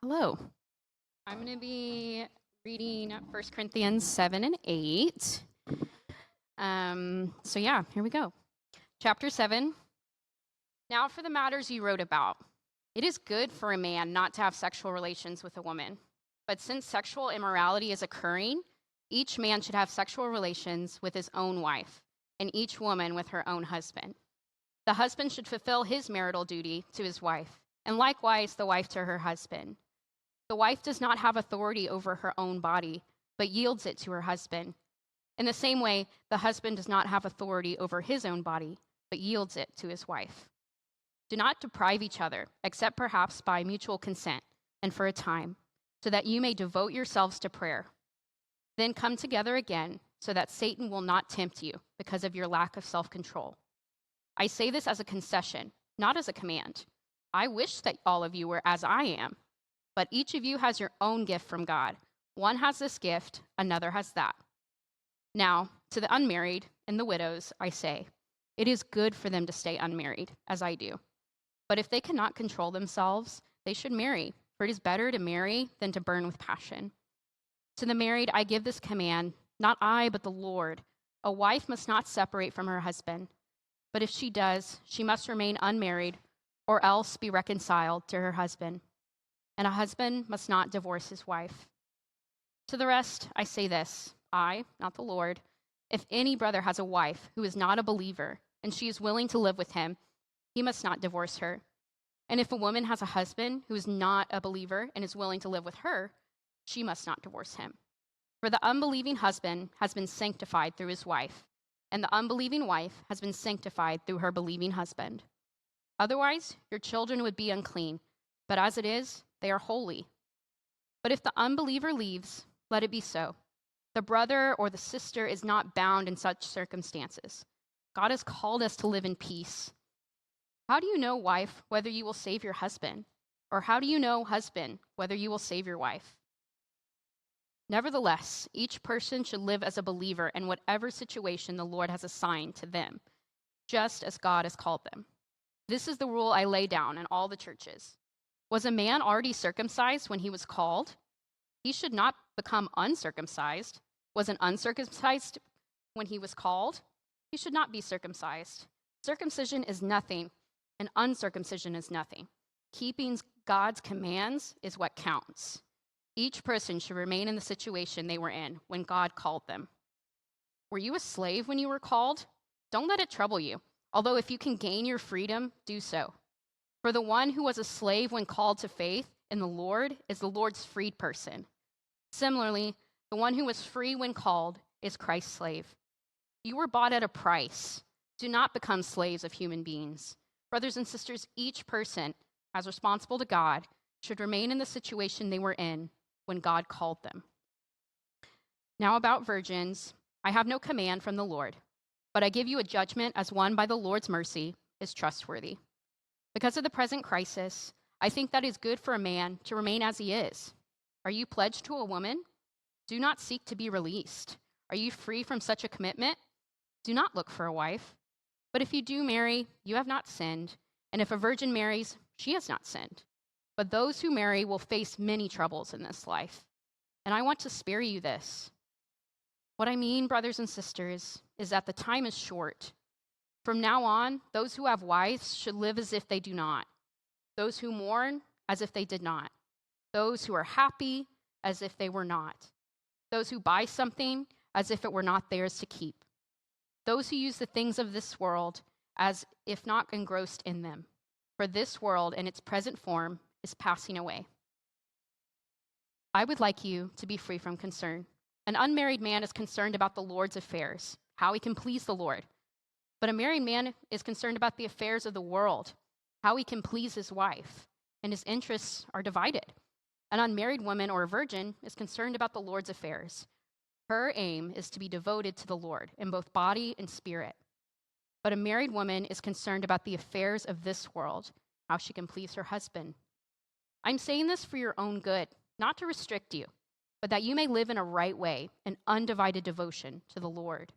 Hello. I'm going to be reading 1 Corinthians 7 and 8. Here we go. Chapter 7. Now for the matters you wrote about. It is good for a man not to have sexual relations with a woman. But since sexual immorality is occurring, each man should have sexual relations with his own wife, and each woman with her own husband. The husband should fulfill his marital duty to his wife, and likewise the wife to her husband. The wife does not have authority over her own body, but yields it to her husband. In the same way, the husband does not have authority over his own body, but yields it to his wife. Do not deprive each other, except perhaps by mutual consent, and for a time, so that you may devote yourselves to prayer. Then come together again, so that Satan will not tempt you because of your lack of self-control. I say this as a concession, not as a command. I wish that all of you were as I am. But each of you has your own gift from God. One has this gift, another has that. Now, to the unmarried and the widows, I say, it is good for them to stay unmarried, as I do. But if they cannot control themselves, they should marry, for it is better to marry than to burn with passion. To the married, I give this command, not I, but the Lord. A wife must not separate from her husband. But if she does, she must remain unmarried, or else be reconciled to her husband. And a husband must not divorce his wife. To the rest, I say this, I, not the Lord, if any brother has a wife who is not a believer, and she is willing to live with him, he must not divorce her. And if a woman has a husband who is not a believer and is willing to live with her, she must not divorce him. For the unbelieving husband has been sanctified through his wife, and the unbelieving wife has been sanctified through her believing husband. Otherwise, your children would be unclean, but as it is, they are holy. But if the unbeliever leaves, let it be so. The brother or the sister is not bound in such circumstances. God has called us to live in peace. How do you know, wife, whether you will save your husband? Or how do you know, husband, whether you will save your wife? Nevertheless, each person should live as a believer in whatever situation the Lord has assigned to them, just as God has called them. This is the rule I lay down in all the churches. Was a man already circumcised when he was called? He should not become uncircumcised. Was an uncircumcised when he was called? He should not be circumcised. Circumcision is nothing, and uncircumcision is nothing. Keeping God's commands is what counts. Each person should remain in the situation they were in when God called them. Were you a slave when you were called? Don't let it trouble you. Although if you can gain your freedom, do so. For the one who was a slave when called to faith in the Lord is the Lord's freed person. Similarly, the one who was free when called is Christ's slave. You were bought at a price. Do not become slaves of human beings. Brothers and sisters, each person, as responsible to God, should remain in the situation they were in when God called them. Now about virgins, I have no command from the Lord, but I give you a judgment as one by the Lord's mercy is trustworthy. Because of the present crisis, I think that it is good for a man to remain as he is. Are you pledged to a woman? Do not seek to be released. Are you free from such a commitment? Do not look for a wife. But if you do marry, you have not sinned. And if a virgin marries, she has not sinned. But those who marry will face many troubles in this life. And I want to spare you this. What I mean, brothers and sisters, is that the time is short. From now on, those who have wives should live as if they do not. Those who mourn, as if they did not. Those who are happy, as if they were not. Those who buy something, as if it were not theirs to keep. Those who use the things of this world, as if not engrossed in them. For this world, in its present form, is passing away. I would like you to be free from concern. An unmarried man is concerned about the Lord's affairs, how he can please the Lord. But a married man is concerned about the affairs of the world, how he can please his wife, and his interests are divided. An unmarried woman or a virgin is concerned about the Lord's affairs. Her aim is to be devoted to the Lord in both body and spirit. But a married woman is concerned about the affairs of this world, how she can please her husband. I'm saying this for your own good, not to restrict you, but that you may live in a right way, an undivided devotion to the Lord.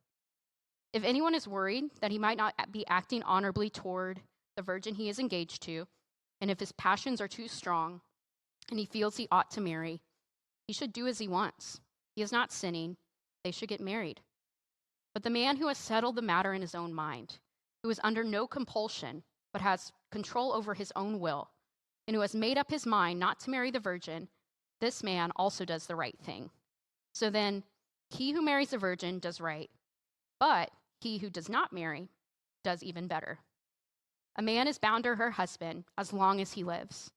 If anyone is worried that he might not be acting honorably toward the virgin he is engaged to, and if his passions are too strong, and he feels he ought to marry, he should do as he wants. He is not sinning. They should get married. But the man who has settled the matter in his own mind, who is under no compulsion, but has control over his own will, and who has made up his mind not to marry the virgin, this man also does the right thing. So then, he who marries a virgin does right, but he who does not marry does even better. A man is bound to her husband as long as he lives.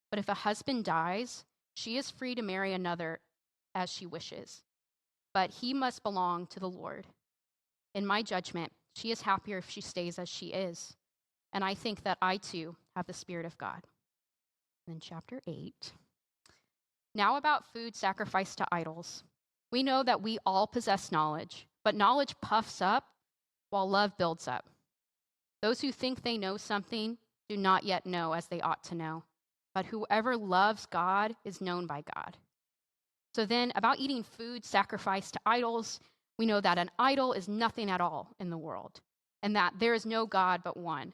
But if a husband dies, she is free to marry another as she wishes. But he must belong to the Lord. In my judgment, she is happier if she stays as she is. And I think that I too have the Spirit of God. And then chapter 8. Now about food sacrificed to idols. We know that we all possess knowledge, but knowledge puffs up while love builds up. Those who think they know something do not yet know as they ought to know. But whoever loves God is known by God. So then, about eating food sacrificed to idols, we know that an idol is nothing at all in the world, and that there is no God but one.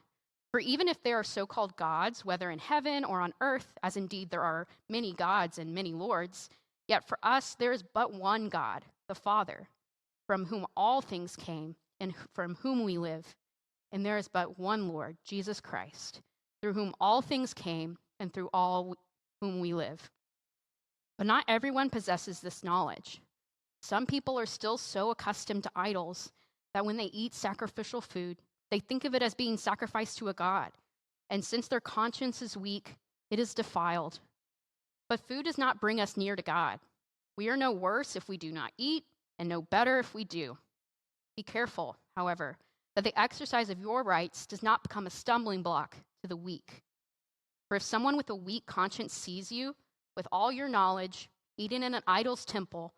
For even if there are so-called gods, whether in heaven or on earth, as indeed there are many gods and many lords, yet for us there is but one God, the Father, from whom all things came and from whom we live. And there is but one Lord, Jesus Christ, through whom all things came and through all whom we live. But not everyone possesses this knowledge. Some people are still so accustomed to idols that when they eat sacrificial food, they think of it as being sacrificed to a god. And since their conscience is weak, it is defiled. But food does not bring us near to God. We are no worse if we do not eat, and no better if we do. Be careful, however, that the exercise of your rights does not become a stumbling block to the weak. For if someone with a weak conscience sees you, with all your knowledge, eating in an idol's temple,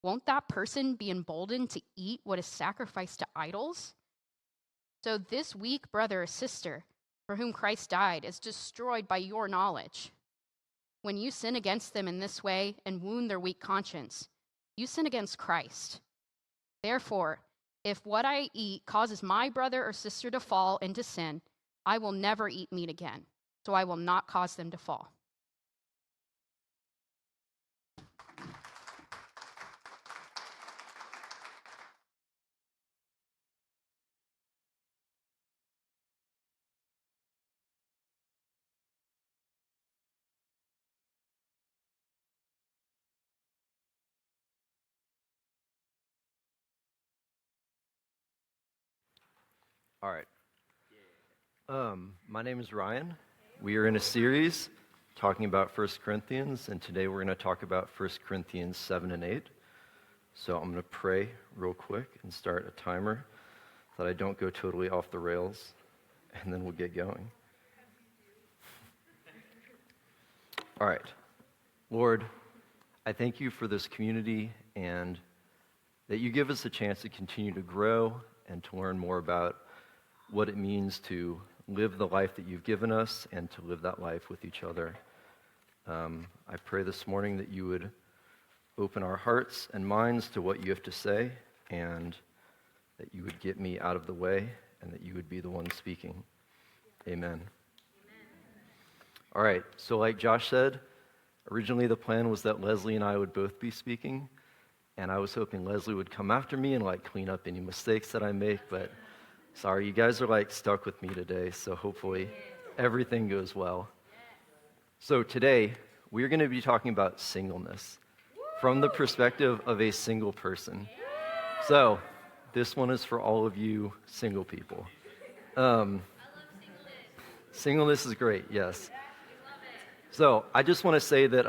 won't that person be emboldened to eat what is sacrificed to idols? So this weak brother or sister, for whom Christ died, is destroyed by your knowledge. When you sin against them in this way and wound their weak conscience, you sin against Christ. Therefore, if what I eat causes my brother or sister to fall into sin, I will never eat meat again, so I will not cause them to fall. All right. My name is Ryan. We are in a series talking about 1 Corinthians, and today we're going to talk about 1 Corinthians 7 and 8. So I'm going to pray real quick and start a timer so that I don't go totally off the rails, and then we'll get going. All right. Lord, I thank you for this community and that you give us a chance to continue to grow and to learn more about what it means to live the life that you've given us and to live that life with each other. I pray this morning that you would open our hearts and minds to what you have to say, and that you would get me out of the way, and that you would be the one speaking. Amen. All right, so like Josh said, originally the plan was that Leslie and I would both be speaking, and I was hoping Leslie would come after me and clean up any mistakes that I make, but sorry, you guys are stuck with me today, so hopefully everything goes well. So today, we're going to be talking about singleness from the perspective of a single person. So this one is for all of you single people. I love singleness. Singleness is great, yes. So I just want to say that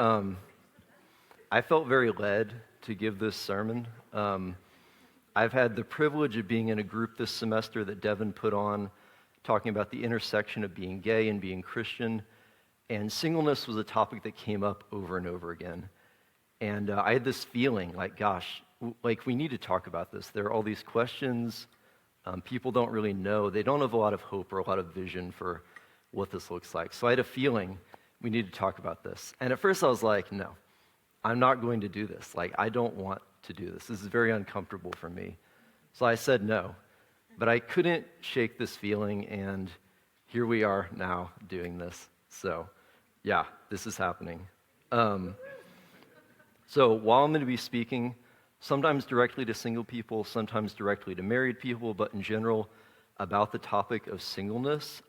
I felt very led to give this sermon. I've had the privilege of being in a group this semester that Devin put on, talking about the intersection of being gay and being Christian, and singleness was a topic that came up over and over again. And I had this feeling gosh, we need to talk about this. There are all these questions. People don't really know. They don't have a lot of hope or a lot of vision for what this looks like. So I had a feeling we need to talk about this. And at first I was like, no, I'm not going to do this. I don't want to do this. This is very uncomfortable for me. So I said no. But I couldn't shake this feeling, and here we are now doing this. So, yeah, this is happening. So while I'm going to be speaking, sometimes directly to single people, sometimes directly to married people, but in general about the topic of singleness,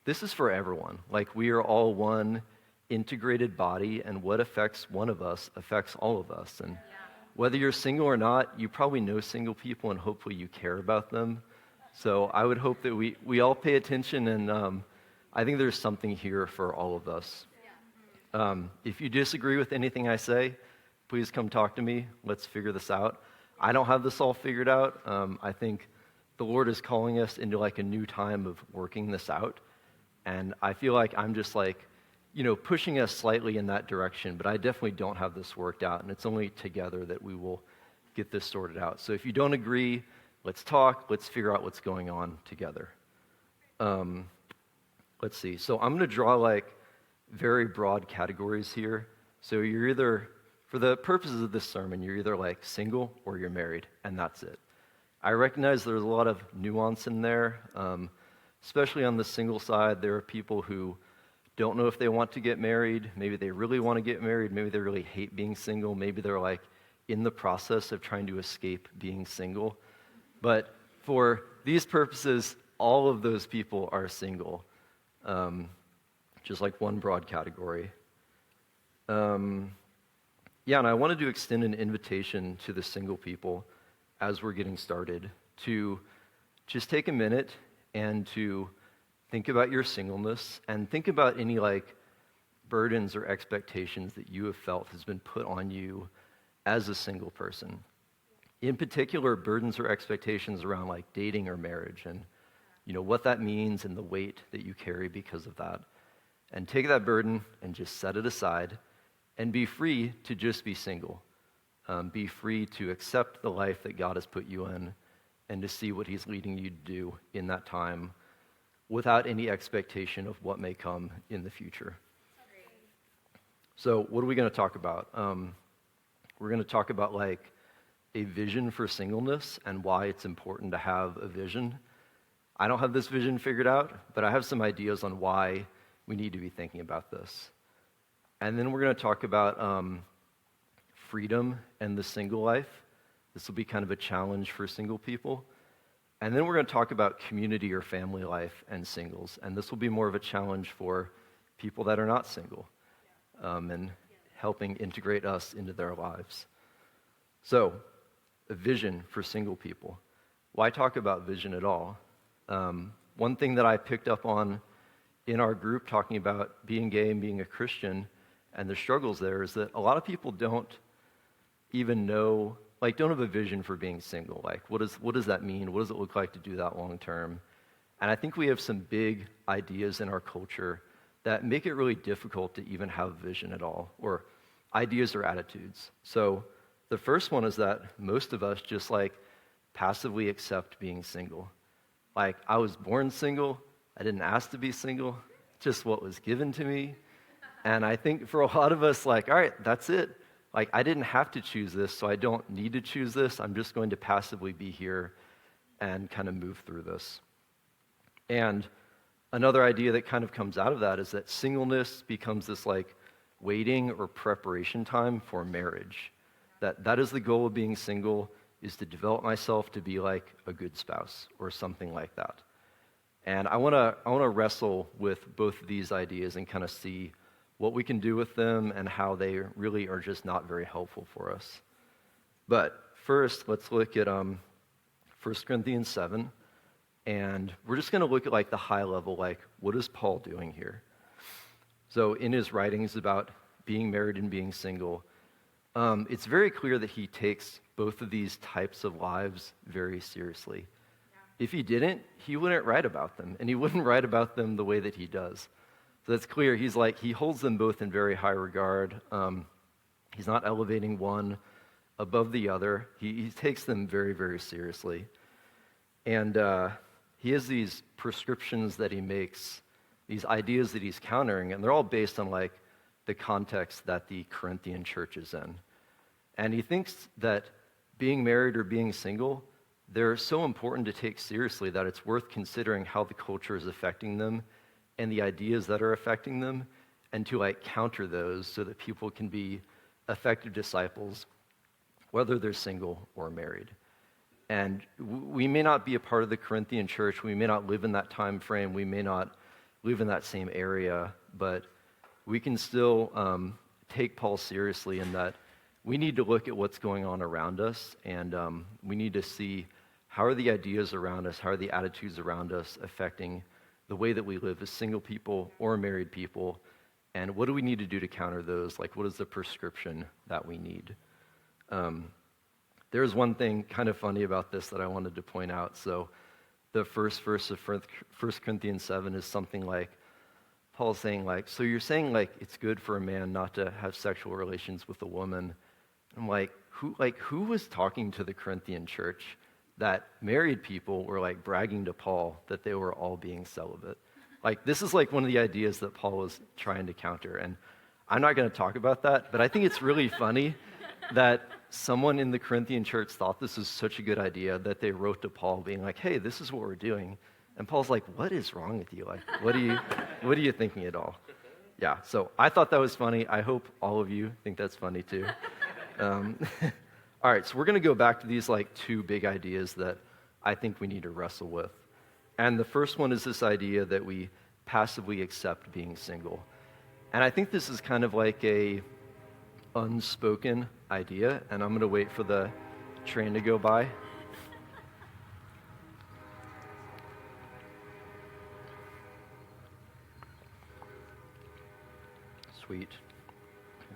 this is for everyone. Like, we are all one integrated body, and what affects one of us affects all of us. And whether you're single or not, you probably know single people, and hopefully you care about them. So I would hope that we all pay attention, and I think there's something here for all of us. If you disagree with anything I say, please come talk to me. Let's figure this out. I don't have this all figured out. I think the Lord is calling us into like a new time of working this out. And I feel like I'm just like, pushing us slightly in that direction, but I definitely don't have this worked out. And it's only together that we will get this sorted out. So if you don't agree, let's talk. Let's figure out what's going on together. Let's see. So I'm going to draw like very broad categories here. So you're either, for the purposes of this sermon, you're either like single or you're married, and that's it. I recognize there's a lot of nuance in there, especially on the single side. There are people who don't know if they want to get married. Maybe they really want to get married. Maybe they really hate being single. Maybe they're like in the process of trying to escape being single. But for these purposes, all of those people are single, just like one broad category. And I wanted to extend an invitation to the single people as we're getting started to just take a minute and to think about your singleness and think about any like burdens or expectations that you have felt has been put on you as a single person. In particular, burdens or expectations around like dating or marriage, and what that means and the weight that you carry because of that. And take that burden and just set it aside and be free to just be single. Be free to accept the life that God has put you in and to see what he's leading you to do in that time without any expectation of what may come in the future. So what are we going to talk about? We're going to talk about like a vision for singleness and why it's important to have a vision. I don't have this vision figured out, but I have some ideas on why we need to be thinking about this. And then we're going to talk about freedom and the single life. This will be kind of a challenge for single people. And then we're going to talk about community or family life and singles. And this will be more of a challenge for people that are not single, and helping integrate us into their lives. So, a vision for single people. Why talk about vision at all? One thing that I picked up on in our group talking about being gay and being a Christian and the struggles there is that a lot of people don't even know, don't have a vision for being single. Like, what does that mean? What does it look like to do that long term? And I think we have some big ideas in our culture that make it really difficult to even have a vision at all, or ideas or attitudes. So the first one is that most of us just passively accept being single. Like, I was born single. I didn't ask to be single, just what was given to me. And I think for a lot of us, all right, that's it. I didn't have to choose this, so I don't need to choose this. I'm just going to passively be here and kind of move through this. And another idea that kind of comes out of that is that singleness becomes this waiting or preparation time for marriage. That is the goal of being single, is to develop myself to be like a good spouse or something like that. And I want to wrestle with both of these ideas and kind of see what we can do with them and how they really are just not very helpful for us. But first, let's look at 1 Corinthians 7, and we're just going to look at the high level, what is Paul doing here? So in his writings about being married and being single, it's very clear that he takes both of these types of lives very seriously. If he didn't, he wouldn't write about them, and he wouldn't write about them the way that he does. So that's clear. He holds them both in very high regard. He's not elevating one above the other. He takes them very, very seriously. And he has these prescriptions that he makes, these ideas that he's countering, and they're all based on the context that the Corinthian church is in. And he thinks that being married or being single, they're so important to take seriously that it's worth considering how the culture is affecting them and the ideas that are affecting them, and to like counter those so that people can be effective disciples, whether they're single or married. And we may not be a part of the Corinthian church. We may not live in that time frame. We may not live in that same area, but we can still take Paul seriously in that we need to look at what's going on around us, and we need to see how are the ideas around us, how are the attitudes around us affecting the way that we live as single people or married people, and what do we need to do to counter those? Like, what is the prescription that we need? There's one thing kind of funny about this that I wanted to point out. So the first verse of 1 Corinthians 7 is something like, Paul's saying like, so you're saying like it's good for a man not to have sexual relations with a woman. I'm like, who was talking to the Corinthian church that married people were like bragging to Paul that they were all being celibate? Like, this is like one of the ideas that Paul was trying to counter. And I'm not going to talk about that, but I think it's really funny that someone in the Corinthian church thought this was such a good idea that they wrote to Paul being like, hey, this is what we're doing. And Paul's like, what is wrong with you? Like, what are you thinking at all? Yeah, so I thought that was funny. I hope all of you think that's funny too. All right, so we're going to go back to these like two big ideas that I think we need to wrestle with. And the first one is this idea that we passively accept being single. And I think this is kind of like a unspoken idea, and I'm going to wait for the train to go by. Sweet.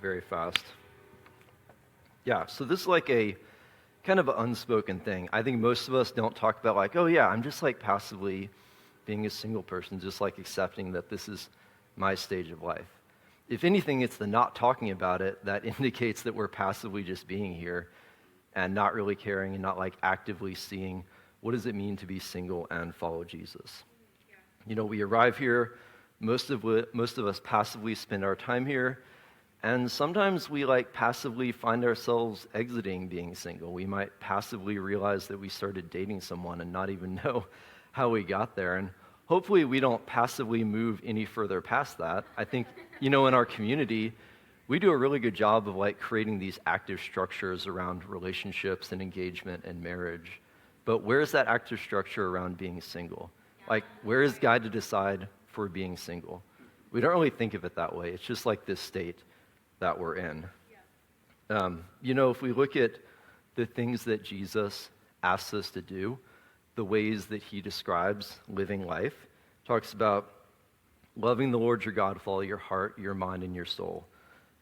Very fast. Yeah, so this is like a kind of an unspoken thing. I think most of us don't talk about like, oh yeah, I'm just like passively being a single person, just like accepting that this is my stage of life. If anything, it's the not talking about it that indicates that we're passively just being here and not really caring and not like actively seeing what does it mean to be single and follow Jesus. You know, we arrive here, most of us passively spend our time here, and sometimes we like passively find ourselves exiting being single. We might passively realize that we started dating someone and not even know how we got there. And hopefully we don't passively move any further past that. I think, you know, in our community, we do a really good job of like creating these active structures around relationships and engagement and marriage. But where's that active structure around being single? Like, where is God to decide for being single? We don't really think of it that way. It's just like this state that we're in. You know, if we look at the things that Jesus asks us to do, the ways that he describes living life, talks about loving the Lord your God with all your heart, your mind, and your soul.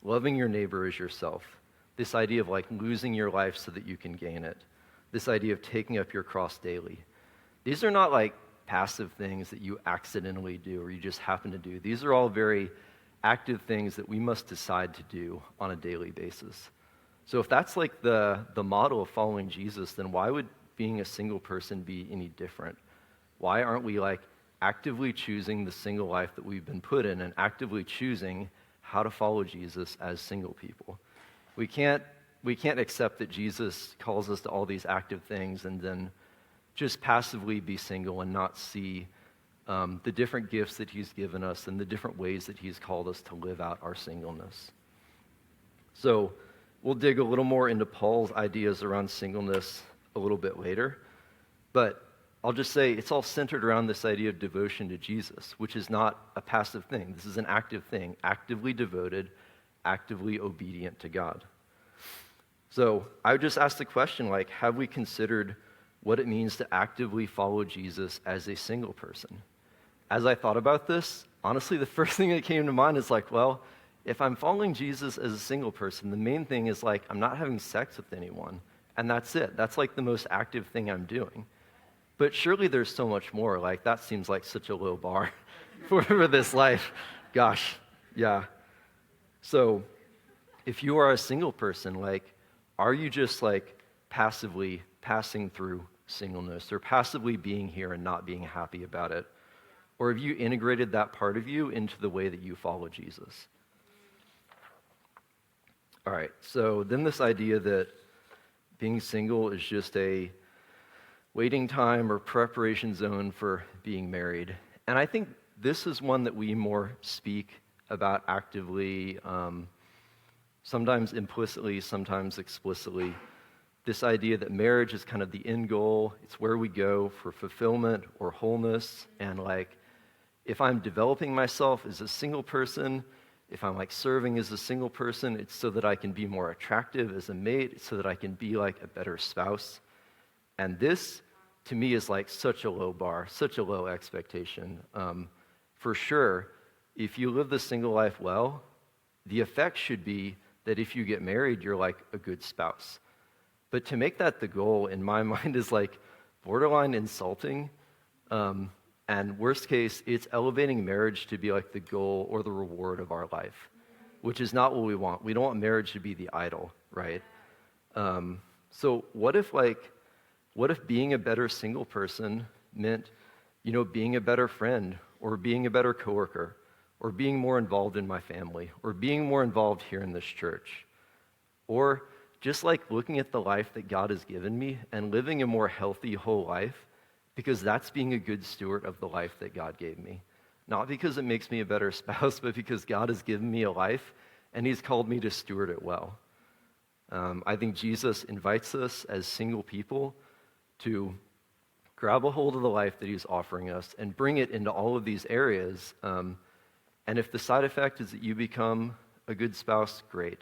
Loving your neighbor as yourself. This idea of like losing your life so that you can gain it. This idea of taking up your cross daily. These are not like passive things that you accidentally do or you just happen to do. These are all very active things that we must decide to do on a daily basis. So if that's like the model of following Jesus, then why would being a single person be any different? Why aren't we like actively choosing the single life that we've been put in and actively choosing how to follow Jesus as single people? We can't accept that Jesus calls us to all these active things and then just passively be single and not see the different gifts that he's given us and the different ways that he's called us to live out our singleness. So we'll dig a little more into Paul's ideas around singleness a little bit later, but I'll just say it's all centered around this idea of devotion to Jesus, which is not a passive thing. This is an active thing, actively devoted, actively obedient to God. So I would just ask the question, like, have we considered what it means to actively follow Jesus as a single person? As I thought about this, honestly, the first thing that came to mind is like, well, if I'm following Jesus as a single person, the main thing is like, I'm not having sex with anyone, and that's it. That's like the most active thing I'm doing. But surely there's so much more. Like, that seems like such a low bar for this life. Gosh, yeah. So if you are a single person, like, are you just like passively passing through singleness or passively being here and not being happy about it? Or have you integrated that part of you into the way that you follow Jesus? All right, so then this idea that being single is just a waiting time or preparation zone for being married. And I think this is one that we more speak about actively, sometimes implicitly, sometimes explicitly, this idea that marriage is kind of the end goal. It's where we go for fulfillment or wholeness. And like, if I'm developing myself as a single person, if I'm like serving as a single person, it's so that I can be more attractive as a mate, it's so that I can be like a better spouse. And this, to me, is like such a low bar, such a low expectation. For sure, if you live the single life well, the effect should be that if you get married, you're like a good spouse. But to make that the goal, in my mind, is like borderline insulting. And worst case, it's elevating marriage to be like the goal or the reward of our life, which is not what we want. We don't want marriage to be the idol, right? So what if being a better single person meant, being a better friend or being a better coworker or being more involved in my family or being more involved here in this church? Or just like looking at the life that God has given me and living a more healthy whole life, because that's being a good steward of the life that God gave me. Not because it makes me a better spouse, but because God has given me a life and he's called me to steward it well. I think Jesus invites us as single people to grab a hold of the life that he's offering us and bring it into all of these areas. And if the side effect is that you become a good spouse, great.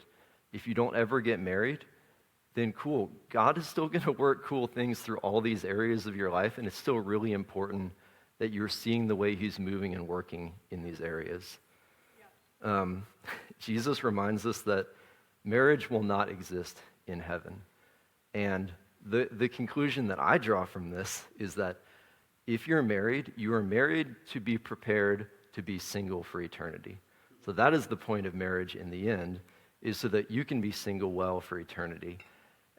If you don't ever get married, then cool. God is still going to work cool things through all these areas of your life, and it's still really important that you're seeing the way he's moving and working in these areas. Yeah. Jesus reminds us that marriage will not exist in heaven. And the conclusion that I draw from this is that if you're married, you are married to be prepared to be single for eternity. So that is the point of marriage in the end, is so that you can be single well for eternity.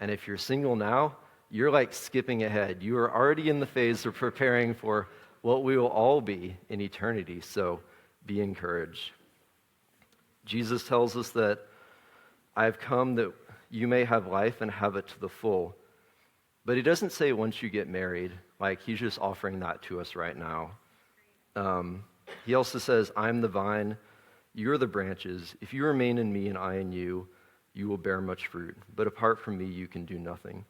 And if you're single now, you're like skipping ahead. You are already in the phase of preparing for what we will all be in eternity. So be encouraged. Jesus tells us that I've come that you may have life and have it to the full. But he doesn't say once you get married, like he's just offering that to us right now. He also says, I'm the vine, you're the branches. If you remain in me and I in you, you will bear much fruit. But apart from me, you can do nothing.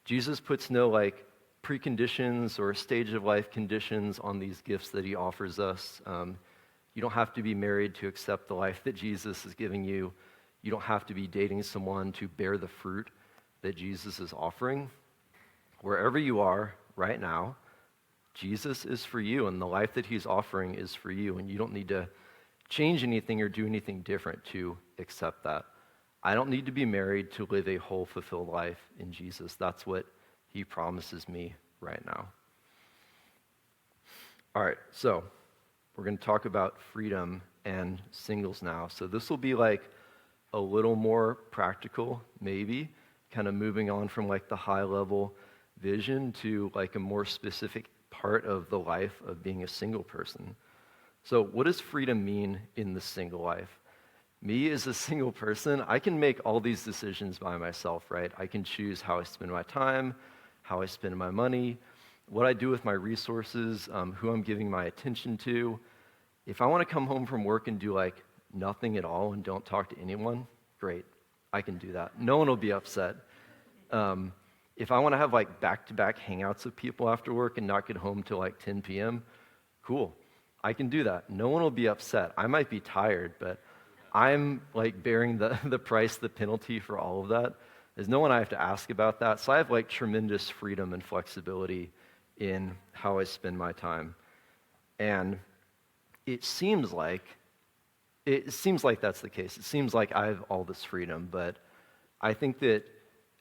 Jesus puts no like preconditions or stage of life conditions on these gifts that he offers us. You don't have to be married to accept the life that Jesus is giving you. You don't have to be dating someone to bear the fruit that Jesus is offering. Wherever you are right now, Jesus is for you, and the life that he's offering is for you, and you don't need to change anything or do anything different to accept that. I don't need to be married to live a whole, fulfilled life in Jesus. That's what he promises me right now. All right, so we're going to talk about freedom and singles now. So this will be like a little more practical, maybe, kind of moving on from like the high level vision to like a more specific part of the life of being a single person. So what does freedom mean in the single life? Me as a single person, I can make all these decisions by myself, right? I can choose how I spend my time, how I spend my money, what I do with my resources, who I'm giving my attention to. If I want to come home from work and do like nothing at all and don't talk to anyone, great, I can do that. No one will be upset. If I want to have like back-to-back hangouts with people after work and not get home till like 10 p.m., cool, I can do that. No one will be upset. I might be tired, but I'm like bearing the price, the penalty for all of that. There's no one I have to ask about that. So I have like tremendous freedom and flexibility in how I spend my time. And it seems like that's the case. It seems like I have all this freedom, but I think that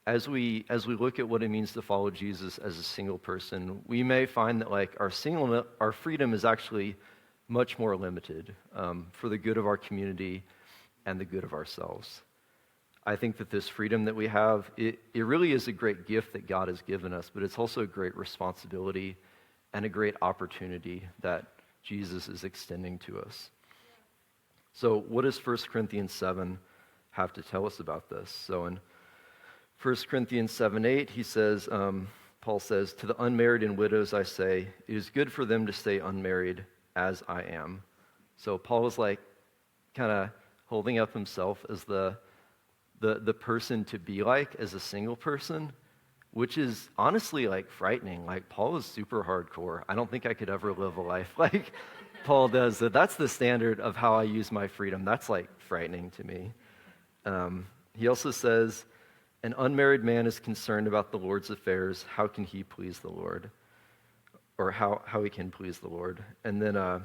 as we look at what it means to follow Jesus as a single person, we may find that like our freedom is actually much more limited for the good of our community and the good of ourselves. I think that this freedom that we have, it really is a great gift that God has given us, but it's also a great responsibility and a great opportunity that Jesus is extending to us. So what does 1 Corinthians 7 have to tell us about this? So in 1 Corinthians 7:8, he says, Paul says, to the unmarried and widows I say, it is good for them to stay unmarried as I am. So Paul is like, kind of holding up himself as the person to be like as a single person, which is honestly like frightening. Like Paul is super hardcore. I don't think I could ever live a life like Paul does. That's the standard of how I use my freedom. That's like frightening to me. He also says, an unmarried man is concerned about the Lord's affairs. How can he please the Lord? Or how he can please the Lord. And then an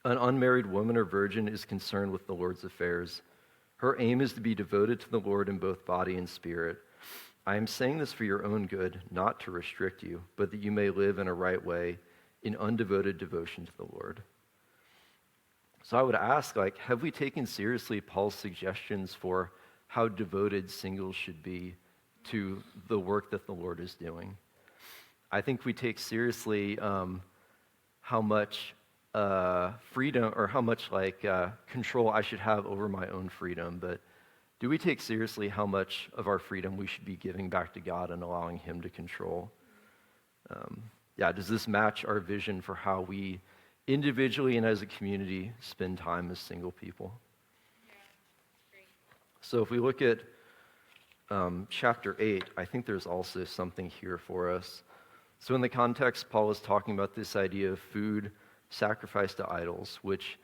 unmarried woman or virgin is concerned with the Lord's affairs. Her aim is to be devoted to the Lord in both body and spirit. I am saying this for your own good, not to restrict you, but that you may live in a right way, in undevoted devotion to the Lord. So I would ask, like, have we taken seriously Paul's suggestions for how devoted singles should be to the work that the Lord is doing? I think we take seriously how much freedom or how much control I should have over my own freedom, but do we take seriously how much of our freedom we should be giving back to God and allowing Him to control? Does this match our vision for how we individually and as a community spend time as single people? So if we look at chapter 8, I think there's also something here for us. So in the context, Paul is talking about this idea of food sacrificed to idols, which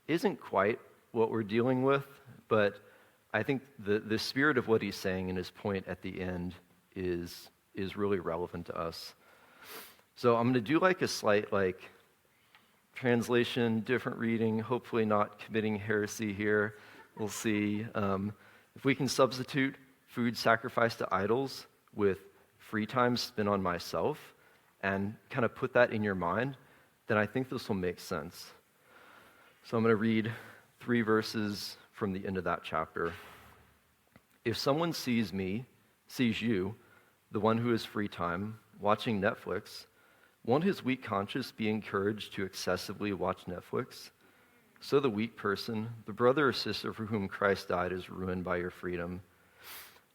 isn't quite what we're dealing with, but I think the spirit of what he's saying in his point at the end is really relevant to us. So I'm going to do like a slight translation, different reading, hopefully not committing heresy here. We'll see. If we can substitute food sacrificed to idols with free time spent on myself and kind of put that in your mind, then I think this will make sense. So I'm going to read 3 verses from the end of that chapter. If someone sees you, the one who has free time, watching Netflix, won't his weak conscience be encouraged to excessively watch Netflix? So the weak person, the brother or sister for whom Christ died, is ruined by your freedom.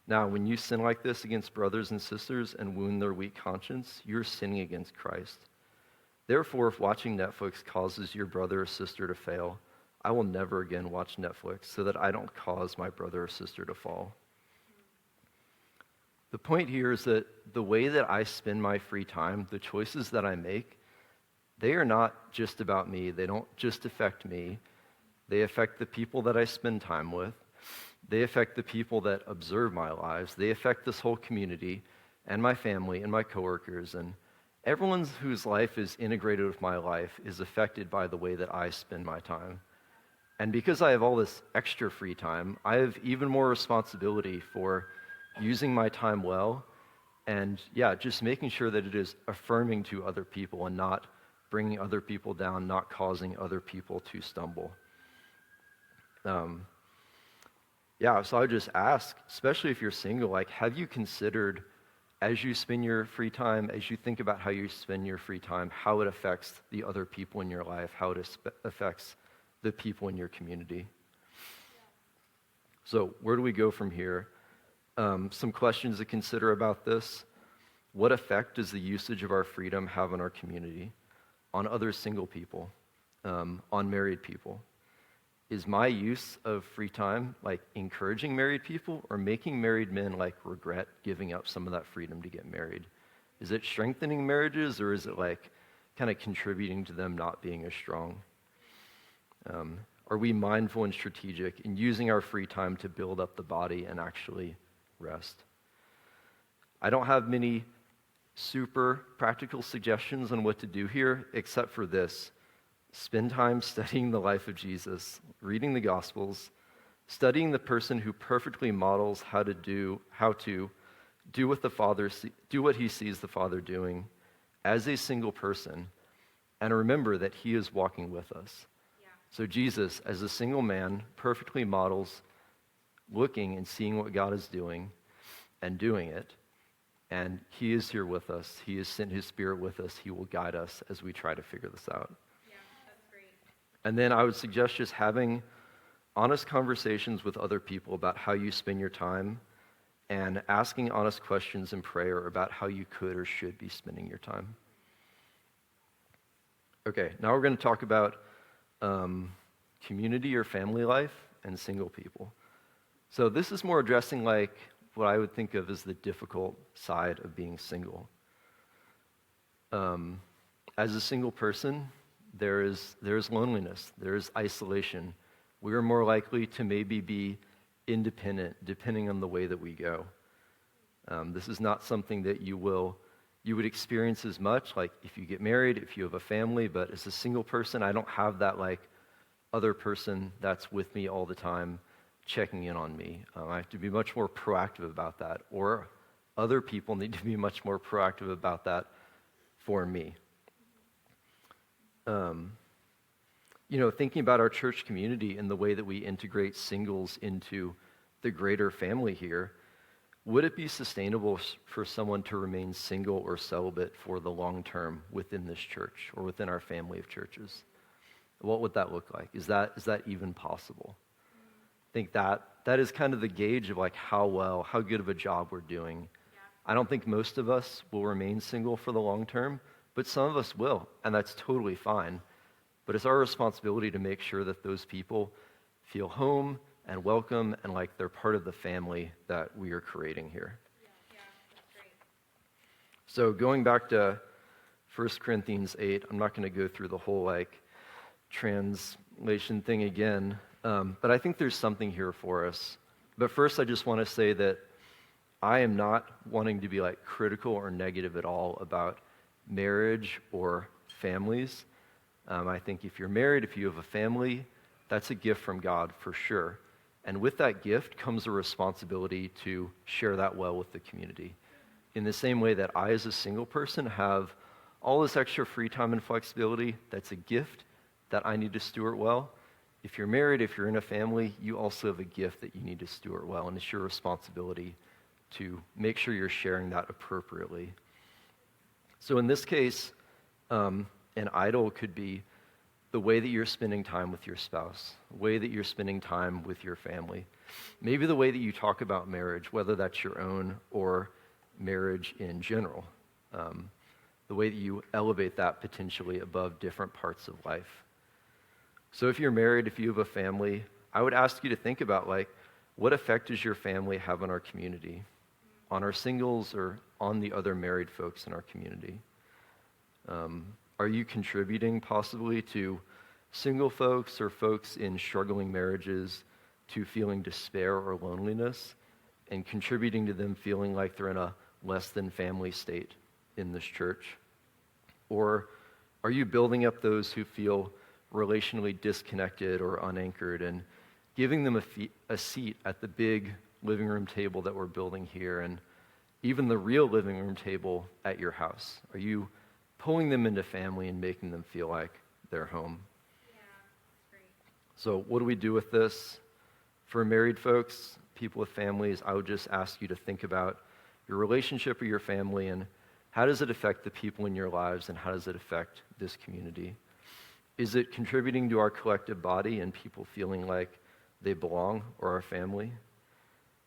Now, when you sin like this against brothers and sisters and wound their weak conscience, you're sinning against Christ. Therefore, if watching Netflix causes your brother or sister to fail, I will never again watch Netflix so that I don't cause my brother or sister to fall. The point here is that the way that I spend my free time, the choices that I make, they are not just about me. They don't just affect me. They affect the people that I spend time with. They affect the people that observe my lives. They affect this whole community and my family and my coworkers. And everyone whose life is integrated with my life is affected by the way that I spend my time. And because I have all this extra free time, I have even more responsibility for using my time well and, just making sure that it is affirming to other people and not bringing other people down, not causing other people to stumble. So I would just ask, especially if you're single, have you considered, as you spend your free time, as you think about how you spend your free time, how it affects the other people in your life, how it affects the people in your community? So where do we go from here? Some questions to consider about this. What effect does the usage of our freedom have on our community, on other single people, on married people? Is my use of free time encouraging married people or making married men regret giving up some of that freedom to get married? Is it strengthening marriages or is it kind of contributing to them not being as strong? Are we mindful and strategic in using our free time to build up the body and actually rest? I don't have many super practical suggestions on what to do here, except for this. Spend time studying the life of Jesus, reading the Gospels, studying the person who perfectly models how to do what he sees the Father doing as a single person, and remember that he is walking with us. So Jesus, as a single man, perfectly models looking and seeing what God is doing and doing it. And he is here with us. He has sent his Spirit with us. He will guide us as we try to figure this out. Yeah, that's great. And then I would suggest just having honest conversations with other people about how you spend your time and asking honest questions in prayer about how you could or should be spending your time. Okay, now we're going to talk about community or family life, and single people. So this is more addressing like what I would think of as the difficult side of being single. As a single person, there's loneliness, there's isolation. We are more likely to maybe be independent depending on the way that we go. This is not something that you would experience as much, like if you get married, if you have a family, but as a single person, I don't have that like other person that's with me all the time checking in on me. I have to be much more proactive about that, or other people need to be much more proactive about that for me. Thinking about our church community and the way that we integrate singles into the greater family here, would it be sustainable for someone to remain single or celibate for the long term within this church or within our family of churches? What would that look like? Is that even possible? I think that is kind of the gauge of like how good of a job we're doing. Yeah. I don't think most of us will remain single for the long term, but some of us will, and that's totally fine. But it's our responsibility to make sure that those people feel home and welcome and like they're part of the family that we are creating here. Yeah, that's great. So going back to 1 Corinthians 8, I'm not going to go through the whole like translation thing again, but I think there's something here for us. But first, I just want to say that I am not wanting to be like critical or negative at all about marriage or families. I think if you're married, if you have a family, that's a gift from God for sure. And with that gift comes a responsibility to share that well with the community. In the same way that I, as a single person, have all this extra free time and flexibility, that's a gift that I need to steward well. If you're married, if you're in a family, you also have a gift that you need to steward well, and it's your responsibility to make sure you're sharing that appropriately. So in this case, an idol could be the way that you're spending time with your spouse, the way that you're spending time with your family, maybe the way that you talk about marriage, whether that's your own or marriage in general, the way that you elevate that potentially above different parts of life. So if you're married, if you have a family, I would ask you to think about like, what effect does your family have on our community, on our singles or on the other married folks in our community? Are you contributing possibly to single folks or folks in struggling marriages to feeling despair or loneliness and contributing to them feeling like they're in a less than family state in this church? Or are you building up those who feel relationally disconnected or unanchored and giving them a seat at the big living room table that we're building here and even the real living room table at your house? Are you pulling them into family and making them feel like they're home? Yeah, that's great. So what do we do with this? For married folks, people with families, I would just ask you to think about your relationship with your family and how does it affect the people in your lives and how does it affect this community? Is it contributing to our collective body and people feeling like they belong or our family?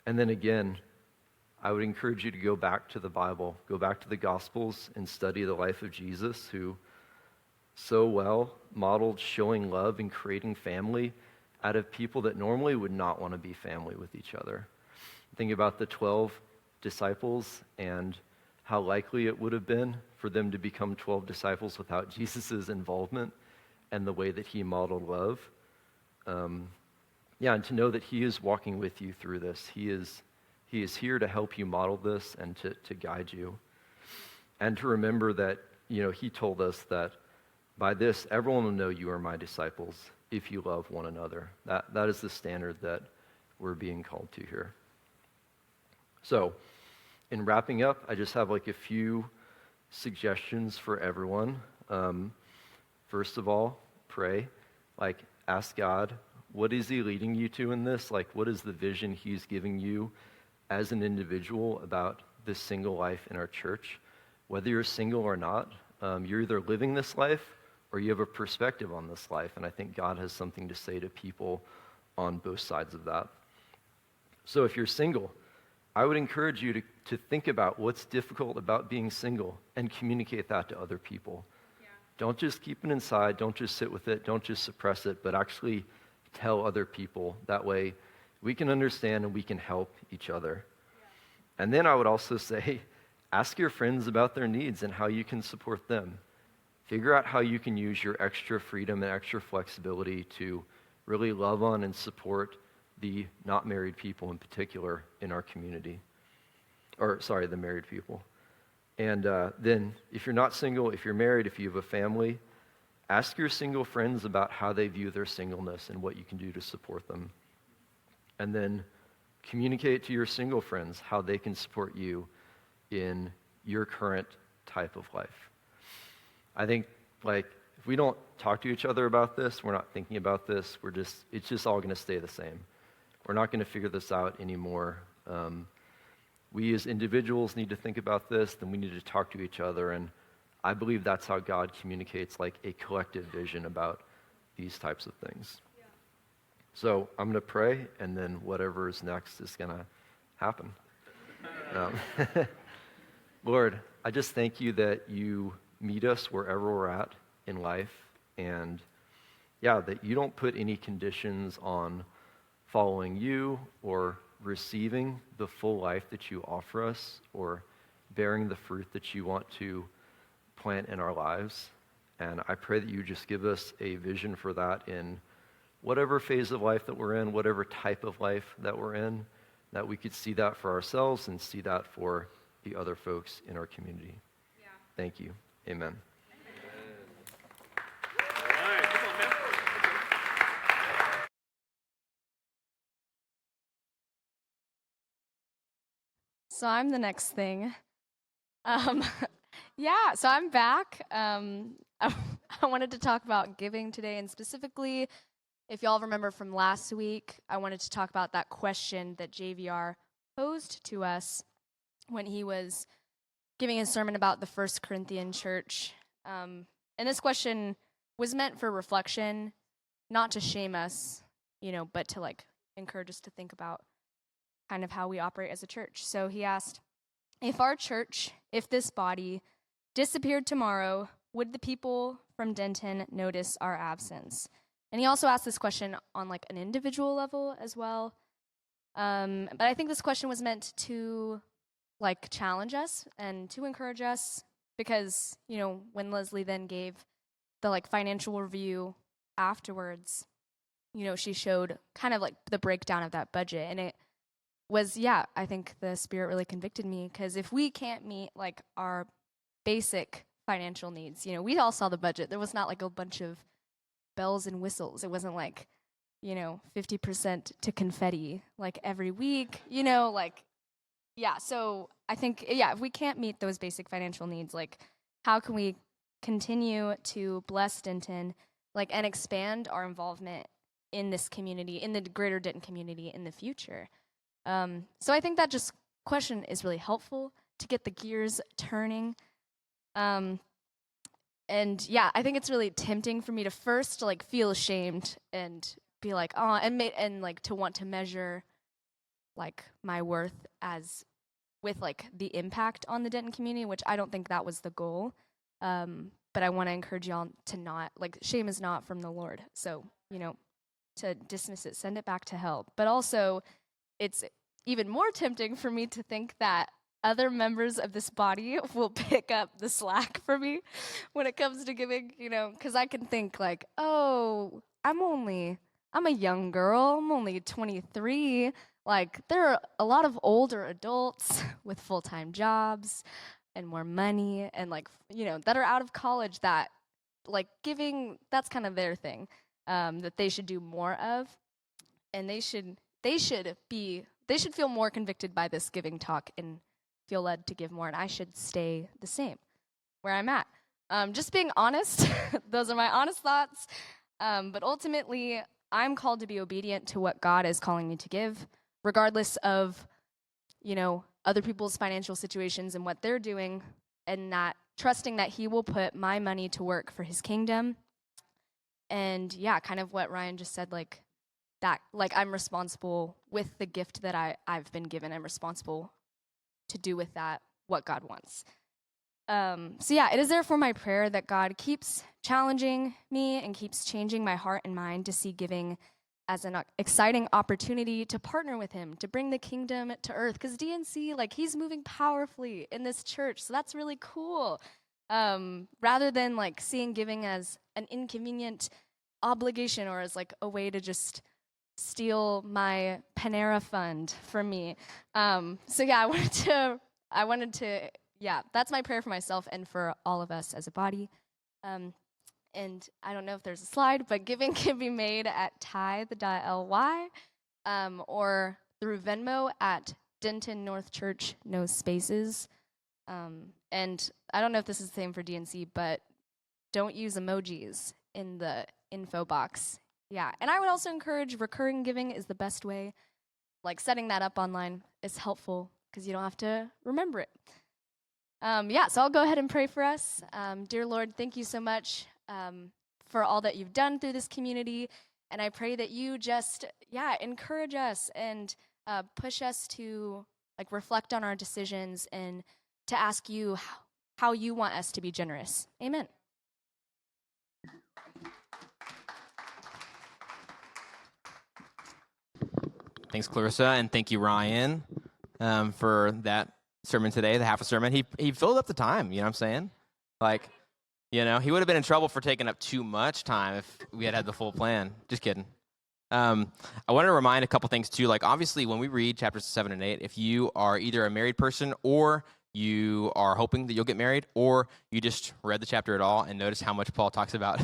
And then again, I would encourage you to go back to the Bible, go back to the Gospels and study the life of Jesus, who so well modeled showing love and creating family out of people that normally would not want to be family with each other. Think about the 12 disciples and how likely it would have been for them to become 12 disciples without Jesus' involvement and the way that he modeled love. And to know that he is walking with you through this. He is here to help you model this and to guide you. And to remember that, he told us that by this, everyone will know you are my disciples if you love one another. That is the standard that we're being called to here. So, in wrapping up, I just have like a few suggestions for everyone. First of all, pray. Ask God, what is he leading you to in this? What is the vision he's giving you as an individual about this single life in our church? Whether you're single or not, you're either living this life or you have a perspective on this life. And I think God has something to say to people on both sides of that. So if you're single, I would encourage you to think about what's difficult about being single and communicate that to other people. Yeah. Don't just keep it inside. Don't just sit with it. Don't just suppress it, but actually tell other people. That way we can understand and we can help each other. And then I would also say, ask your friends about their needs and how you can support them. Figure out how you can use your extra freedom and extra flexibility to really love on and support the not married people in particular in our community. The married people. And then if you're not single, if you're married, if you have a family, ask your single friends about how they view their singleness and what you can do to support them. And then communicate to your single friends how they can support you in your current type of life. I think, if we don't talk to each other about this, we're not thinking about this, it's just all going to stay the same. We're not going to figure this out anymore. We as individuals need to think about this, then we need to talk to each other, and I believe that's how God communicates a collective vision about these types of things. Yeah. So I'm going to pray, and then whatever is next is going to happen. Lord, I just thank you that you meet us wherever we're at in life, and that you don't put any conditions on following you or receiving the full life that you offer us or bearing the fruit that you want to plant in our lives. And I pray that you just give us a vision for that in whatever phase of life that we're in, whatever type of life that we're in, that we could see that for ourselves and see that for the other folks in our community. Yeah. Thank you. Amen. So I'm the next thing. So I'm back. I wanted to talk about giving today, and specifically, if y'all remember from last week, I wanted to talk about that question that JVR posed to us when he was giving his sermon about the First Corinthian church. And this question was meant for reflection, not to shame us, but to encourage us to think about kind of how we operate as a church. So he asked, if this body disappeared tomorrow, would the people from Denton notice our absence? And he also asked this question on an individual level as well. But I think this question was meant to challenge us and to encourage us because, when Leslie then gave the financial review afterwards, she showed kind of the breakdown of that budget, and it was, I think the Spirit really convicted me, because if we can't meet our basic financial needs, we all saw the budget. There was not a bunch of bells and whistles. It wasn't 50% to confetti every week, So I think, if we can't meet those basic financial needs, how can we continue to bless Denton, and expand our involvement in this community, in the greater Denton community in the future? So I think that question is really helpful to get the gears turning. I think it's really tempting for me to first feel ashamed and be to want to measure my worth as with the impact on the Denton community, which I don't think that was the goal. But I want to encourage y'all to not shame is not from the Lord. So, to dismiss it, send it back to hell. But also, it's even more tempting for me to think that other members of this body will pick up the slack for me when it comes to giving, because I can think I'm a young girl, I'm only 23. There are a lot of older adults with full-time jobs and more money and that are out of college that giving, that's kind of their thing, that they should do more of. And they should feel more convicted by this giving talk and feel led to give more, and I should stay the same where I'm at. Just being honest, those are my honest thoughts. But ultimately, I'm called to be obedient to what God is calling me to give, regardless of, other people's financial situations and what they're doing, and that trusting that He will put my money to work for His kingdom. And kind of what Ryan just said, that I'm responsible with the gift that I've been given. I'm responsible to do with that what God wants. It is therefore my prayer that God keeps challenging me and keeps changing my heart and mind to see giving as an exciting opportunity to partner with him, to bring the kingdom to earth. Because DNC, like, he's moving powerfully in this church, so that's really cool. Rather than, like, seeing giving as an inconvenient obligation or as, like, a way to just steal my Panera fund from me. So yeah, I wanted to, yeah, that's my prayer for myself and for all of us as a body. And I don't know if there's a slide, but giving can be made at tithe.ly or through Venmo at Denton North Church, no spaces. And I don't know if this is the same for DNC, but don't use emojis in the info box. Yeah, and I would also encourage recurring giving is the best way. Like setting that up online is helpful because you don't have to remember it. Yeah, so I'll go ahead and pray for us. Dear Lord, thank you so much for all that you've done through this community. And I pray that you just, encourage us and push us to like reflect on our decisions and to ask you how you want us to be generous. Amen. Thanks, Clarissa, and thank you, Ryan, for that sermon today, the half a sermon. He filled up the time, you know what I'm saying? Like, you know, he would have been in trouble for taking up too much time if we had the full plan. Just kidding. I want to remind a couple things, too. Like, obviously, when we read chapters 7 and 8, if you are either a married person or you are hoping that you'll get married, or you just read the chapter at all and notice how much Paul talks about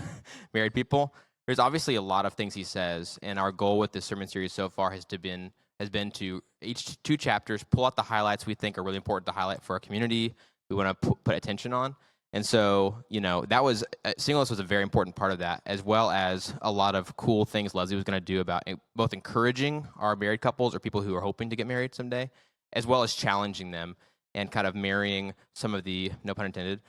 married people, there's obviously a lot of things he says, and our goal with this sermon series so far has been to each 2 chapters pull out the highlights we think are really important to highlight for our community. We want to put attention on, and so that was Singleness was a very important part of that, as well as a lot of cool things Leslie was going to do about both encouraging our married couples or people who are hoping to get married someday, as well as challenging them and kind of marrying some of the, no pun intended,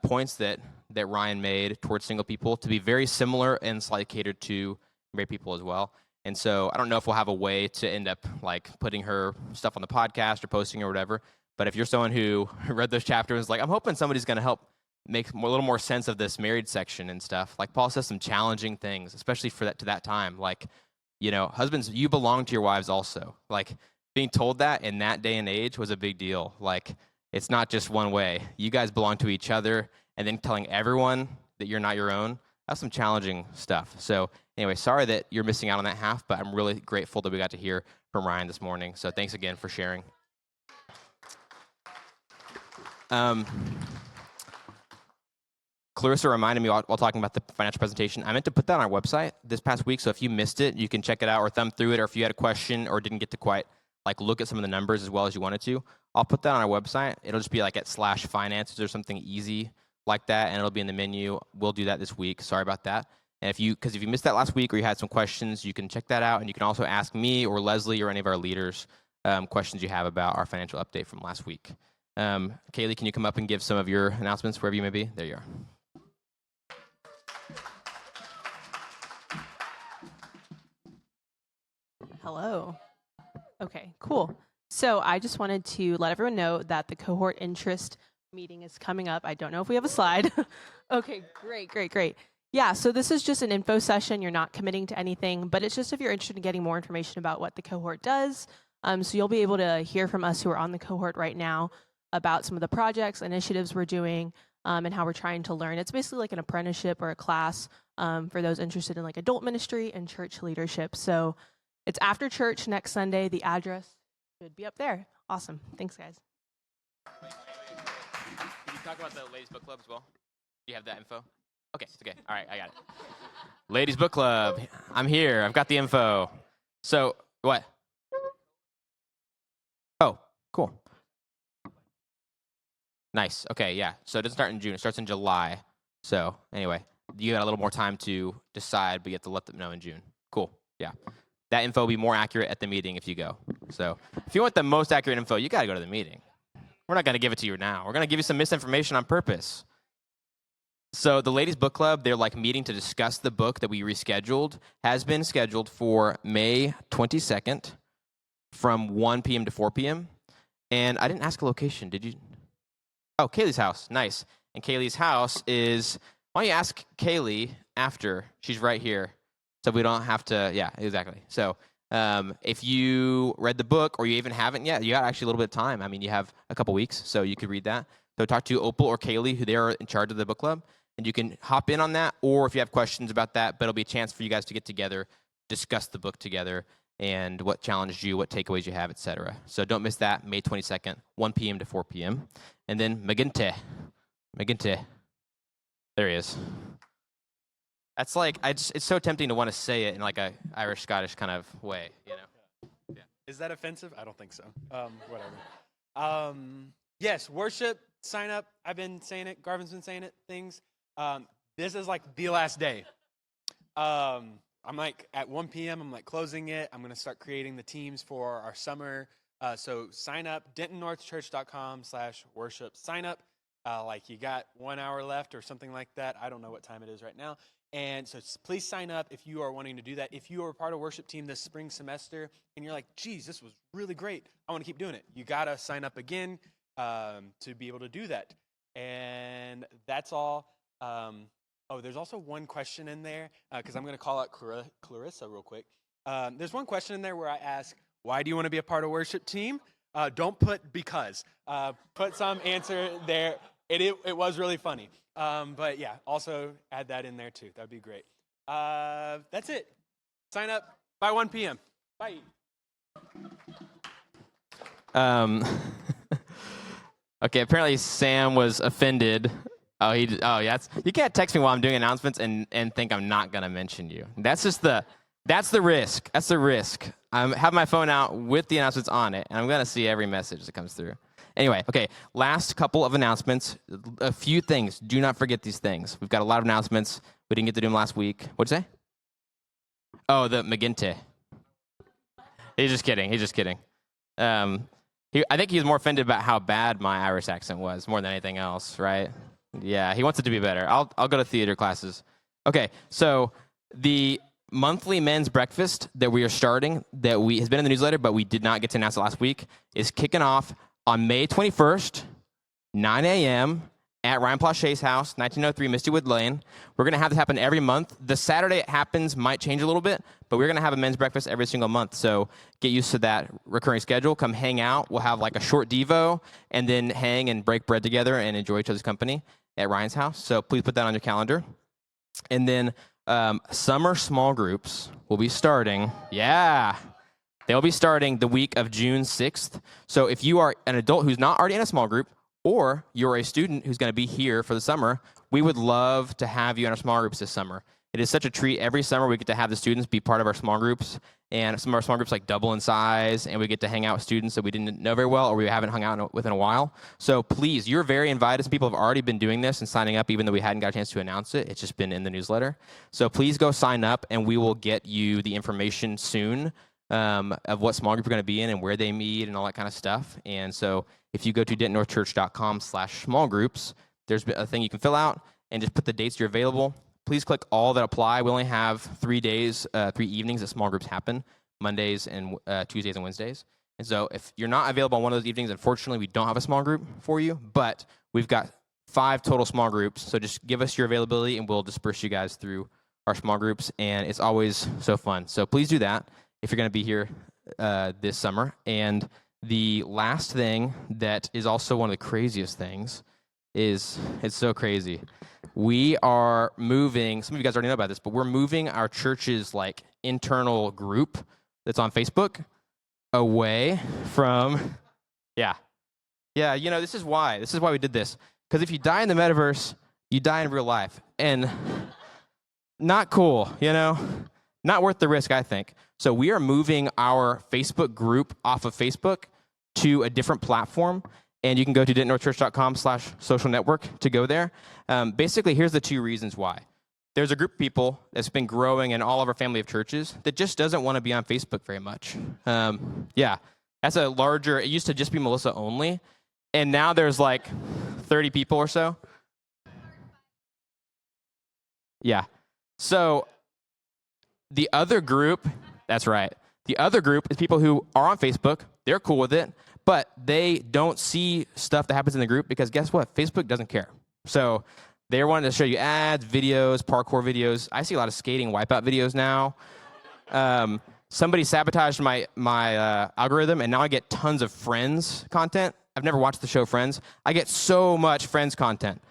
points that Ryan made towards single people to be very similar and slightly catered to married people as well. And so I don't know if we'll have a way to end up like putting her stuff on the podcast or posting or whatever, but if you're someone who read those chapters, like I'm hoping somebody's going to help make a little more sense of this married section and stuff. Like Paul says some challenging things, especially to that time. Like, husbands, you belong to your wives also. Like being told that in that day and age was a big deal. Like, it's not just one way. You guys belong to each other, and then telling everyone that you're not your own, that's some challenging stuff. So anyway, sorry that you're missing out on that half, but I'm really grateful that we got to hear from Ryan this morning. So thanks again for sharing. Clarissa reminded me while talking about the financial presentation, I meant to put that on our website this past week, so if you missed it, you can check it out or thumb through it, or if you had a question or didn't get to quite look at some of the numbers as well as you wanted to, I'll put that on our website. It'll just be like at /finances or something easy like that, and it'll be in the menu. We'll do that this week. Sorry about that. And because if you missed that last week or you had some questions, you can check that out, and you can also ask me or Leslie or any of our leaders questions you have about our financial update from last week. Kaylee, can you come up and give some of your announcements wherever you may be? There you are. Hello. Okay, cool. So I just wanted to let everyone know that the cohort interest meeting is coming up. I don't know if we have a slide. Okay, great. Yeah, so this is just an info session. You're not committing to anything, but it's just if you're interested in getting more information about what the cohort does. So you'll be able to hear from us who are on the cohort right now about some of the projects, initiatives we're doing, and how we're trying to learn. It's basically like an apprenticeship or a class for those interested in like adult ministry and church leadership. So it's after church next Sunday. The address should be up there. Awesome. Thanks, guys. Wait. Did you talk about the Ladies Book Club as well? Do you have that info? Okay, it's okay. All right, I got it. Ladies Book Club. I'm here. I've got the info. So, what? Oh, cool. Nice. Okay, yeah. So it doesn't start in June. It starts in July. So, anyway, you got a little more time to decide, but you have to let them know in June. Cool. Yeah. That info will be more accurate at the meeting if you go. So if you want the most accurate info, you got to go to the meeting. We're not going to give it to you now. We're going to give you some misinformation on purpose. So the Ladies Book Club, they're meeting to discuss the book that we rescheduled, has been scheduled for May 22nd from 1 p.m. to 4 p.m. And I didn't ask a location, did you? Oh, Kaylee's house. Nice. And Kaylee's house is, why don't you ask Kaylee after? She's right here. So we don't have to, yeah, exactly. So if you read the book or you even haven't yet, you got actually a little bit of time. I mean, you have a couple weeks, so you could read that. So talk to Opal or Kaylee, who they are in charge of the book club, and you can hop in on that, or if you have questions about that, but it'll be a chance for you guys to get together, discuss the book together, and what challenged you, what takeaways you have, etc. So don't miss that, May 22nd, 1 p.m. to 4 p.m. And then McGinty. There he is. That's like, it's so tempting to want to say it in like a Irish-Scottish kind of way, you know? Yeah. Is that offensive? I don't think so. Whatever. Yes, worship, sign up. I've been saying it. Garvin's been saying it, things. This is like the last day. I'm like at 1 p.m. I'm like closing it. I'm going to start creating the teams for our summer. So sign up, dentonnorthchurch.com/worship. Sign up. Like you got 1 hour left or something like that. I don't know what time it is right now. And so please sign up if you are wanting to do that. If you are part of worship team this spring semester and you're like, geez, this was really great, I want to keep doing it. You got to sign up again to be able to do that. And that's all. There's also one question in there because I'm going to call out Clarissa real quick. There's one question in there where I ask, why do you want to be a part of worship team? Don't put because. Put some answer there. It was really funny. But yeah, also add that in there too. That'd be great. That's it. Sign up by 1 p.m. Bye. Okay, apparently Sam was offended. Yeah. You can't text me while I'm doing announcements and think I'm not gonna mention you. That's the risk. That's the risk. I have my phone out with the announcements on it, and I'm gonna see every message that comes through. Anyway, okay, last couple of announcements. A few things. Do not forget these things. We've got a lot of announcements. We didn't get to do them last week. What'd you say? Oh, the McGinty. He's just kidding. I think he was more offended about how bad my Irish accent was more than anything else, right? Yeah, he wants it to be better. I'll go to theater classes. Okay, so the monthly men's breakfast that we are starting, has been in the newsletter, but we did not get to announce it last week, is kicking off on May 21st, 9 a.m. at Ryan Plauche's house, 1903 Mistywood Lane. We're going to have this happen every month. The Saturday it happens might change a little bit, but we're going to have a men's breakfast every single month. So get used to that recurring schedule. Come hang out. We'll have like a short devo and then hang and break bread together and enjoy each other's company at Ryan's house. So please put that on your calendar. And then summer small groups will be starting. Yeah. They'll be starting the week of June 6th. So if you are an adult who's not already in a small group, or you're a student who's going to be here for the summer, we would love to have you in our small groups this summer. It is such a treat. Every summer we get to have the students be part of our small groups, and some of our small groups like double in size, and we get to hang out with students that we didn't know very well or we haven't hung out with in a while. So please, you're very invited. Some people have already been doing this and signing up even though we hadn't got a chance to announce it. It's just been in the newsletter. So please go sign up, and we will get you the information soon of what small group you're going to be in and where they meet and all that kind of stuff. And so if you go to dentonnorthchurch.com/small groups, there's a thing you can fill out and just put the dates you're available. Please click all that apply. We only have 3 days, 3 evenings that small groups happen, Mondays and Tuesdays and Wednesdays. And so if you're not available on one of those evenings, unfortunately, we don't have a small group for you, but we've got 5 total small groups. So just give us your availability and we'll disperse you guys through our small groups. And it's always so fun. So please do that if you're going to be here this summer. And the last thing that is also one of the craziest things is, it's so crazy. We are moving, some of you guys already know about this, but we're moving our church's like internal group that's on Facebook away from, yeah, you know, this is why we did this. Because if you die in the metaverse, you die in real life. And not cool, you know? Not worth the risk, I think. So we are moving our Facebook group off of Facebook to a different platform. And you can go to dentonnorthchurch.com/social network to go there. Basically, here's the 2 reasons why. There's a group of people that's been growing in all of our family of churches that just doesn't want to be on Facebook very much. That's a larger, it used to just be Melissa only. And now there's like 30 people or so. Yeah. So the other group, that's right. The other group is people who are on Facebook. They're cool with it, but they don't see stuff that happens in the group because guess what? Facebook doesn't care. So They're wanting to show you ads, videos, parkour videos. I see a lot of skating wipeout videos now. Somebody sabotaged my algorithm, and now I get tons of Friends content. I've never watched the show Friends. I get so much Friends content.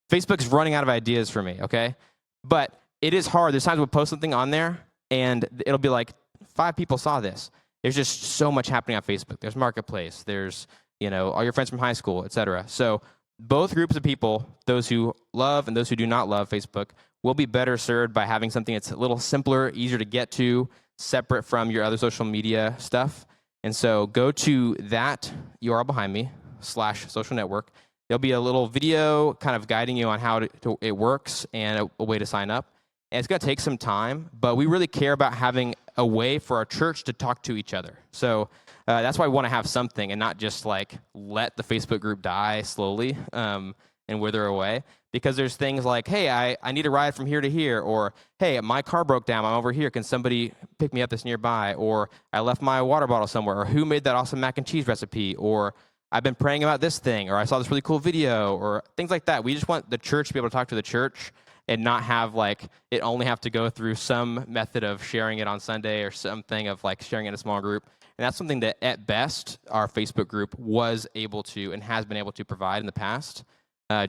Facebook's running out of ideas for me, okay? But it is hard. There's times we'll post something on there, and it'll be like, 5 people saw this. There's just so much happening on Facebook. There's Marketplace. There's, all your friends from high school, et cetera. So both groups of people, those who love and those who do not love Facebook, will be better served by having something that's a little simpler, easier to get to, separate from your other social media stuff. And so go to that URL behind me, /social network. There'll be a little video kind of guiding you on how it works and a way to sign up. And it's going to take some time, but we really care about having a way for our church to talk to each other. So that's why we want to have something and not just like let the Facebook group die slowly and wither away. Because there's things like, hey, I need a ride from here to here, or hey, my car broke down, I'm over here, can somebody pick me up that's nearby, or I left my water bottle somewhere, or who made that awesome mac and cheese recipe, or I've been praying about this thing, or I saw this really cool video, or things like that. We just want the church to be able to talk to the church and not have like it only have to go through some method of sharing it on Sunday or something of like sharing it in a small group. And that's something that at best our Facebook group was able to and has been able to provide in the past.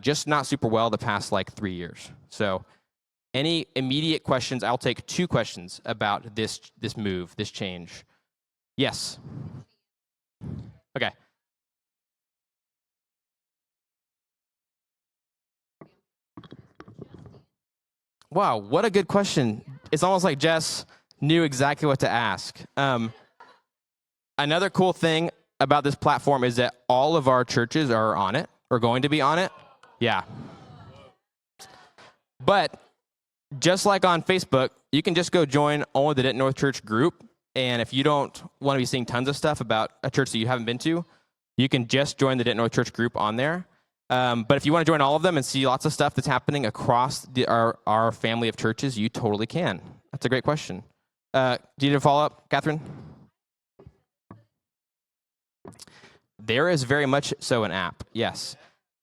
Just not super well the past like 3 years. So any immediate questions? I'll take 2 questions about this move, this change. Yes. Okay. Wow, what a good question. It's almost like Jess knew exactly what to ask. Another cool thing about this platform is that all of our churches are on it, or going to be on it. Yeah. But just like on Facebook, you can just go join only the Denton North Church group. And if you don't want to be seeing tons of stuff about a church that you haven't been to, you can just join the Denton North Church group on there. But if you want to join all of them and see lots of stuff that's happening across our family of churches, you totally can. That's a great question. Do you need a follow-up, Catherine? There is very much so an app, yes.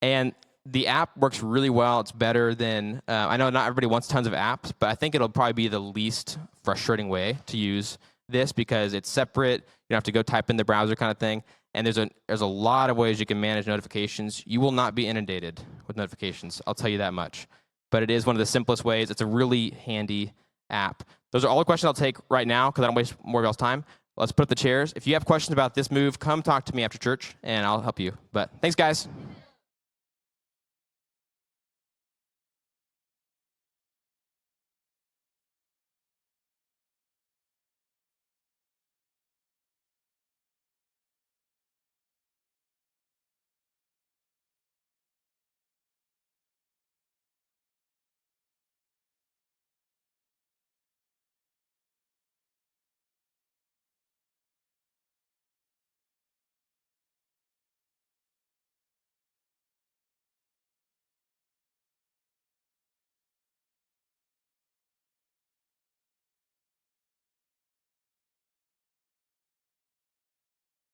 And the app works really well. It's better than, I know not everybody wants tons of apps, but I think it'll probably be the least frustrating way to use this because it's separate. You don't have to go type in the browser kind of thing. And there's a lot of ways you can manage notifications. You will not be inundated with notifications. I'll tell you that much. But it is one of the simplest ways. It's a really handy app. Those are all the questions I'll take right now because I don't waste more of y'all's time. Let's put up the chairs. If you have questions about this move, come talk to me after church, and I'll help you. But thanks, guys.